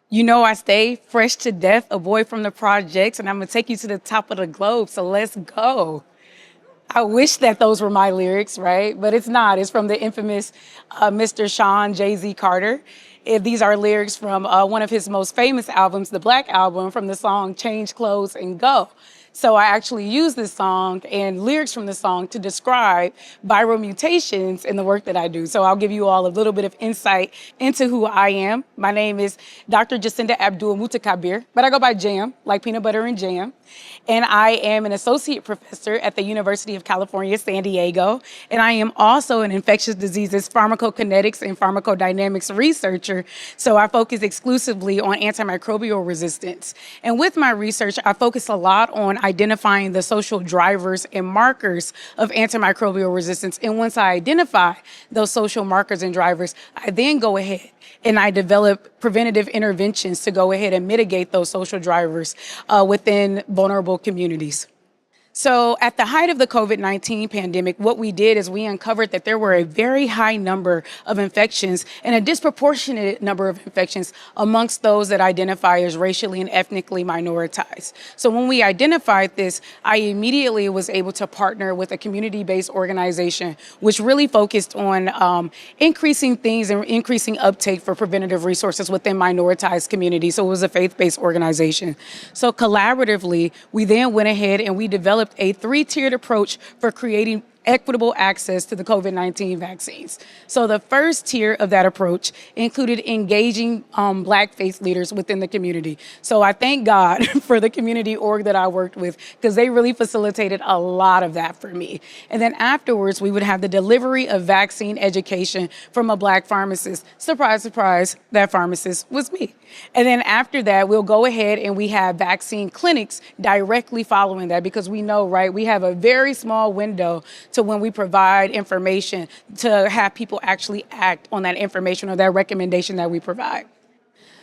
You know, I stay fresh to death, a boy from the projects, and I'm gonna take you to the top of the globe. So let's go. I wish that those were my lyrics, right? But it's not. It's from the infamous Mr. Sean Jay-Z Carter. These are lyrics from one of his most famous albums, the Black Album, from the song Change Clothes and Go. So I actually use this song and lyrics from the song to describe viral mutations in the work that I do. So I'll give you all a little bit of insight into who I am. My name is Dr. Jacinda Abdul-Mutakabbir, but I go by Jam, like peanut butter and jam. And I am an associate professor at the University of California, San Diego. And I am also an infectious diseases pharmacokinetics and pharmacodynamics researcher. So I focus exclusively on antimicrobial resistance. And with my research, I focus a lot on identifying the social drivers and markers of antimicrobial resistance. And once I identify those social markers and drivers, I then go ahead and I develop preventative interventions to go ahead and mitigate those social drivers within vulnerable communities. So at the height of the COVID-19 pandemic, what we did is we uncovered that there were a very high number of infections and a disproportionate number of infections amongst those that identify as racially and ethnically minoritized. So when we identified this, I immediately was able to partner with a community-based organization, which really focused on increasing things and increasing uptake for preventative resources within minoritized communities. So it was a faith-based organization. So collaboratively, we then went ahead and we developed a three-tiered approach for creating equitable access to the COVID-19 vaccines. So the first tier of that approach included engaging Black faith leaders within the community. So I thank God for the community org that I worked with because they really facilitated a lot of that for me. And then afterwards, we would have the delivery of vaccine education from a Black pharmacist. Surprise, surprise, that pharmacist was me. And then after that, we'll go ahead and we have vaccine clinics directly following that because we know, right, we have a very small window to when we provide information to have people actually act on that information or that recommendation that we provide.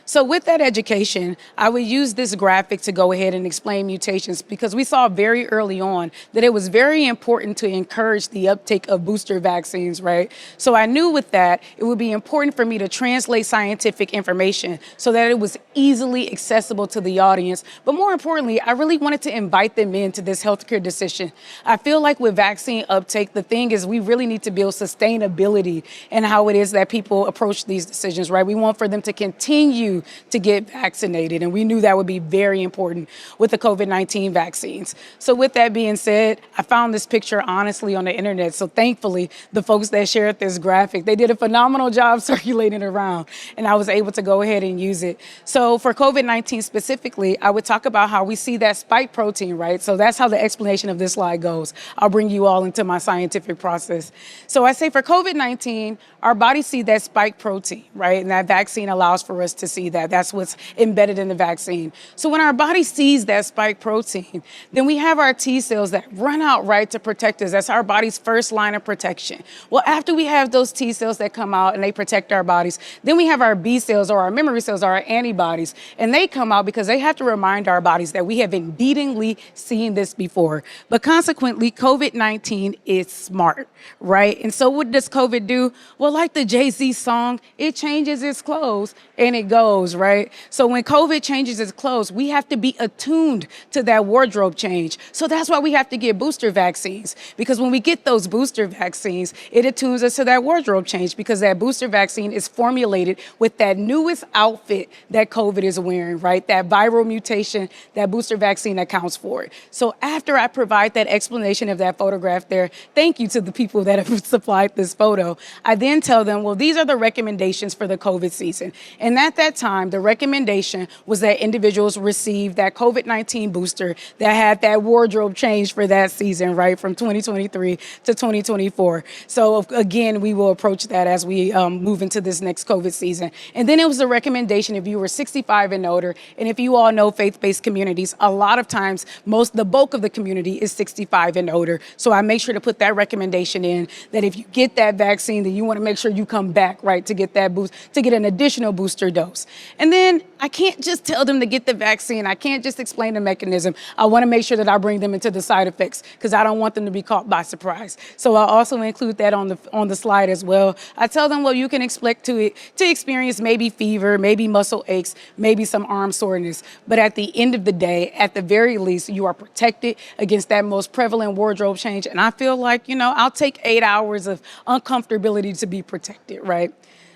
So with that education, I would use this graphic to go ahead and explain mutations because we saw very early on that it was very important to encourage the uptake of booster vaccines, right? So I knew with that, it would be important for me to translate scientific information so that it was easily accessible to the audience. But more importantly, I really wanted to invite them into this healthcare decision. I feel like with vaccine uptake, the thing is we really need to build sustainability in how it is that people approach these decisions, right? We want for them to continue to get vaccinated. And we knew that would be very important with the COVID-19 vaccines. So with that being said, I found this picture honestly on the internet. So thankfully, the folks that shared this graphic, they did a phenomenal job circulating around and I was able to go ahead and use it. So for COVID-19 specifically, I would talk about how we see that spike protein, right? So that's how the explanation of this slide goes. I'll bring you all into my scientific process. So I say for COVID-19, our bodies see that spike protein, right? And that vaccine allows for us to see that. That's what's embedded in the vaccine. So when our body sees that spike protein, then we have our T cells that run out right to protect us. That's our body's first line of protection. Well, after we have those T cells that come out and they protect our bodies, then we have our B cells or our memory cells or our antibodies, and they come out because they have to remind our bodies that we have indeedingly seen this before. But consequently, COVID-19 is smart, right? And so what does COVID do? Well, like the Jay-Z song, it changes its clothes and it goes, right? So when COVID changes its clothes, we have to be attuned to that wardrobe change. So that's why we have to get booster vaccines, because when we get those booster vaccines, it attunes us to that wardrobe change because that booster vaccine is formulated with that newest outfit that COVID is wearing, right? That viral mutation, that booster vaccine accounts for it. So after I provide that explanation of that photograph there, thank you to the people that have supplied this photo, I then tell them, well, these are the recommendations for the COVID season. And at that time, the recommendation was that individuals receive that COVID-19 booster that had that wardrobe change for that season, right, from 2023 to 2024. So again, we will approach that as we move into this next COVID season. And then it was a recommendation if you were 65 and older, and if you all know faith-based communities, a lot of times, the bulk of the community is 65 and older. So I make sure to put that recommendation in that if you get that vaccine, then you want to make make sure you come back, right, to get that boost, to get an additional booster dose. And then I can't just tell them to get the vaccine. I can't just explain the mechanism. I want to make sure that I bring them into the side effects because I don't want them to be caught by surprise. So I also include that on the slide as well. I tell them, well, you can expect to experience maybe fever, maybe muscle aches, maybe some arm soreness. But at the end of the day, at the very least, you are protected against that most prevalent wardrobe change. And I feel like, I'll take 8 hours of uncomfortability to be protected, right?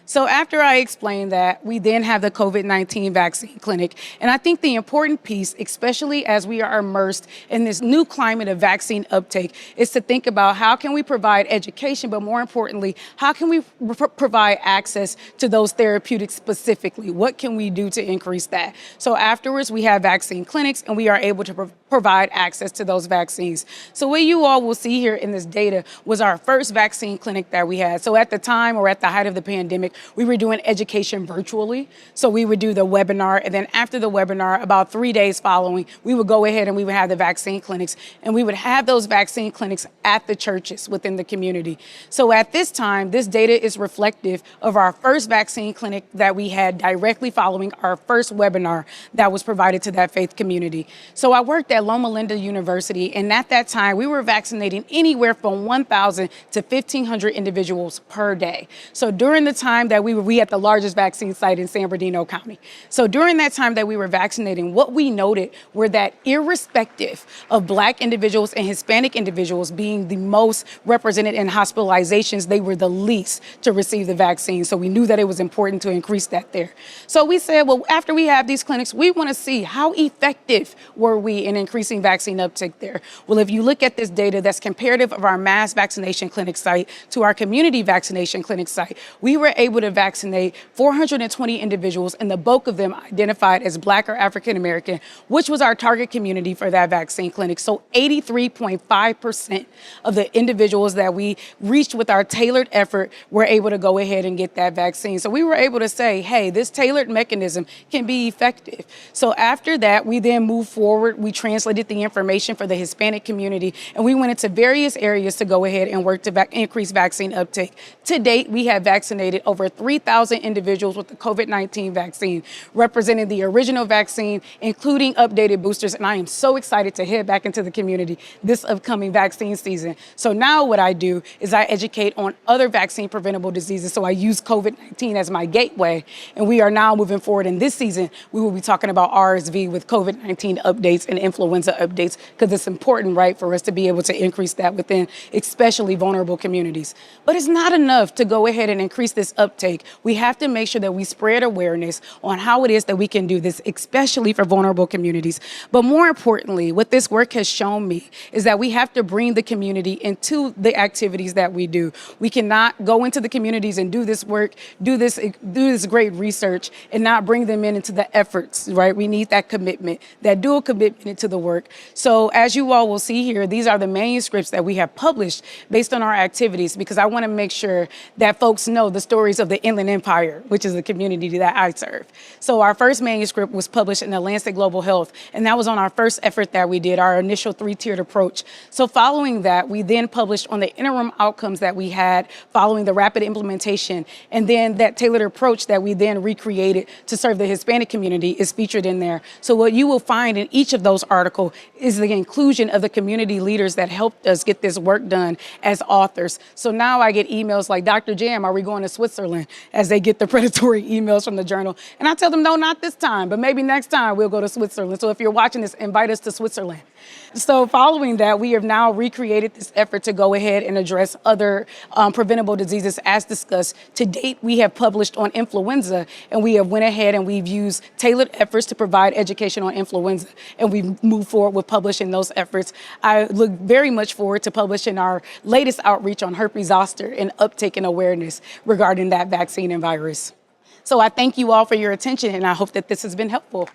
So after I explain that, we then have the COVID-19 vaccine clinic. And I think the important piece, especially as we are immersed in this new climate of vaccine uptake, is to think about how can we provide education, but more importantly, how can we provide access to those therapeutics specifically? What can we do to increase that? So afterwards, we have vaccine clinics, and we are able to provide access to those vaccines. So what you all will see here in this data was our first vaccine clinic that we had. So at the time, or at the height of the pandemic, we were doing education virtually. So we would do the webinar, and then after the webinar, about 3 days following, we would go ahead and we would have the vaccine clinics, and we would have those vaccine clinics at the churches within the community. So at this time, this data is reflective of our first vaccine clinic that we had directly following our first webinar that was provided to that faith community. So I worked at Loma Linda University, and at that time, we were vaccinating anywhere from 1,000 to 1,500 individuals per day. So during the time that we had the largest vaccine site in San Bernardino County. So during that time that we were vaccinating, what we noted were that irrespective of Black individuals and Hispanic individuals being the most represented in hospitalizations, they were the least to receive the vaccine. So we knew that it was important to increase that there. So we said, well, after we have these clinics, we want to see how effective were we in increasing vaccine uptake there. Well, if you look at this data that's comparative of our mass vaccination clinic site to our community vaccination clinic site, we were able to vaccinate 420 individuals, and the bulk of them identified as Black or African American, which was our target community for that vaccine clinic. So 83.5% of the individuals that we reached with our tailored effort were able to go ahead and get that vaccine. So we were able to say, hey, this tailored mechanism can be effective. So after that, we then moved forward. We translated the information for the Hispanic community, and we went into various areas to go ahead and work to increase vaccine uptake. To date, we have vaccinated over 3,000 individuals with the COVID-19 vaccine, representing the original vaccine, including updated boosters. And I am so excited to head back into the community this upcoming vaccine season. So now what I do is I educate on other vaccine preventable diseases. So I use COVID-19 as my gateway. And we are now moving forward in this season. We will be talking about RSV with COVID-19 updates and influenza updates, because it's important, right, for us to be able to increase that within especially vulnerable communities. But it's not enough to go ahead and increase this uptake. We have to make sure that we spread awareness on how it is that we can do this, especially for vulnerable communities. But more importantly, what this work has shown me is that we have to bring the community into the activities that we do. We cannot go into the communities and do this work, do this great research, and not bring them into the efforts, right? We need that commitment, that dual commitment into the work. So as you all will see here, these are the manuscripts that we have published based on our activities, because I want to make sure that folks know the stories of the Inland Empire, which is the community that I serve. So our first manuscript was published in the Lancet Global Health, and that was on our first effort that we did, our initial 3-tiered approach. So following that, we then published on the interim outcomes that we had following the rapid implementation, and then that tailored approach that we then recreated to serve the Hispanic community is featured in there. So what you will find in each of those articles is the inclusion of the community leaders that helped us get this work done as authors. So now I get emails like, Dr. Jam, are we going to Switzerland? As they get the predatory emails from the journal. And I tell them, no, not this time, but maybe next time we'll go to Switzerland. So if you're watching this, invite us to Switzerland. So following that, we have now recreated this effort to go ahead and address other preventable diseases as discussed. To date, we have published on influenza, and we have went ahead and we've used tailored efforts to provide education on influenza, and we've moved forward with publishing those efforts. I look very much forward to publishing our latest outreach on herpes zoster and uptake and awareness regarding that vaccine and virus. So I thank you all for your attention, and I hope that this has been helpful.